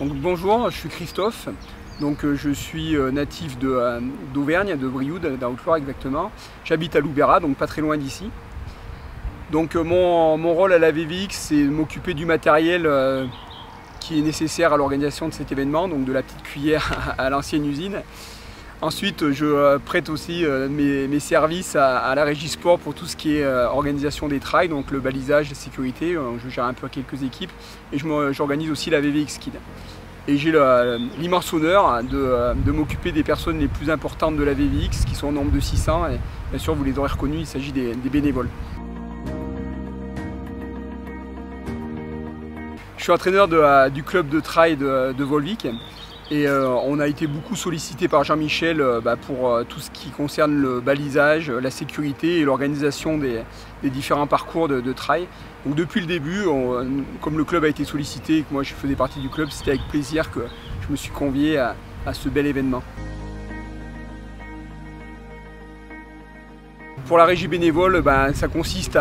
Donc, bonjour, je suis Christophe. Donc, je suis natif d'Auvergne, de Brioude, dans Haute-Loire exactement. J'habite à Loubera, donc pas très loin d'ici. Donc mon rôle à la VVX, c'est de m'occuper du matériel qui est nécessaire à l'organisation de cet événement, donc de la petite cuillère à l'ancienne usine. Ensuite, je prête aussi mes services à la Régie Sport pour tout ce qui est organisation des trails, donc le balisage, la sécurité. Je gère un peu quelques équipes et j'organise aussi la VVX Kid. Et j'ai l'immense honneur de m'occuper des personnes les plus importantes de la VVX, qui sont au nombre de 600. Et bien sûr, vous les aurez reconnus, il s'agit des bénévoles. Je suis entraîneur du club de trail de Volvic. Et on a été beaucoup sollicité par Jean-Michel pour tout ce qui concerne le balisage, la sécurité et l'organisation des différents parcours de trail. Donc depuis le début, comme le club a été sollicité et que moi je faisais partie du club, c'était avec plaisir que je me suis convié à ce bel événement. Pour la régie bénévole, ça consiste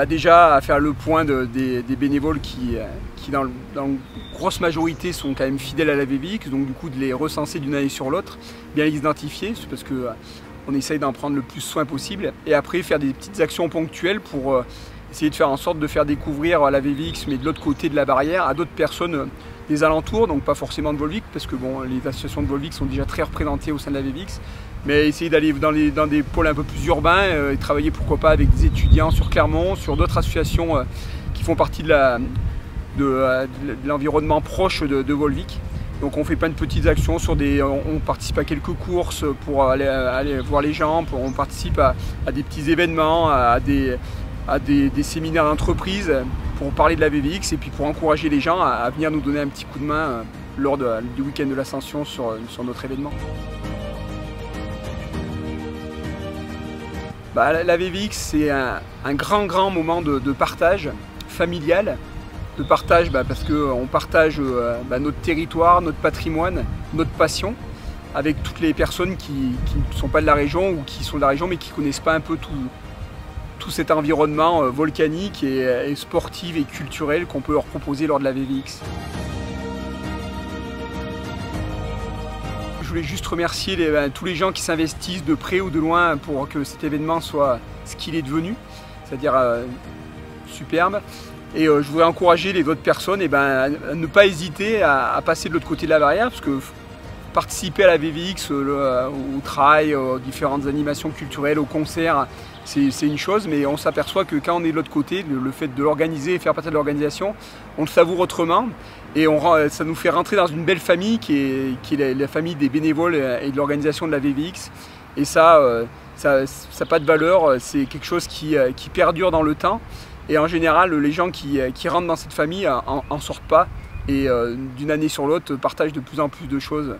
déjà à faire le point des bénévoles qui dans la grosse majorité sont quand même fidèles à la VVX, donc du coup de les recenser d'une année sur l'autre, bien les identifier, parce qu'on essaye d'en prendre le plus soin possible, et après faire des petites actions ponctuelles pour essayer de faire en sorte de faire découvrir la VVX, mais de l'autre côté de la barrière, à d'autres personnes des alentours, donc pas forcément de Volvic, parce que bon, les associations de Volvic sont déjà très représentées au sein de la VVX, mais essayer d'aller dans des pôles un peu plus urbains et travailler pourquoi pas avec des étudiants sur Clermont, sur d'autres associations qui font partie de l'environnement proche de Volvic. Donc on fait plein de petites actions, on participe à quelques courses pour aller voir les gens, on participe à des petits événements, à des séminaires d'entreprise pour parler de la VVX et puis pour encourager les gens à venir nous donner un petit coup de main lors du week-end de l'Ascension sur notre événement. La VVX, c'est un grand moment de partage familial, de partage parce qu'on partage notre territoire, notre patrimoine, notre passion avec toutes les personnes qui ne sont pas de la région ou qui sont de la région mais qui ne connaissent pas un peu tout cet environnement volcanique et sportif et culturel qu'on peut leur proposer lors de la VVX. Je voulais juste remercier tous les gens qui s'investissent de près ou de loin pour que cet événement soit ce qu'il est devenu, c'est-à-dire superbe. Et je voudrais encourager les autres personnes à ne pas hésiter à passer de l'autre côté de la barrière, parce que participer à la VVX, au trail, aux différentes animations culturelles, aux concerts, c'est une chose, mais on s'aperçoit que quand on est de l'autre côté, le fait de l'organiser et faire partie de l'organisation, on le savoure autrement et ça nous fait rentrer dans une belle famille qui est la famille des bénévoles et de l'organisation de la VVX. Et ça n'a pas de valeur, c'est quelque chose qui perdure dans le temps. Et en général, les gens qui rentrent dans cette famille en sortent pas et d'une année sur l'autre partagent de plus en plus de choses.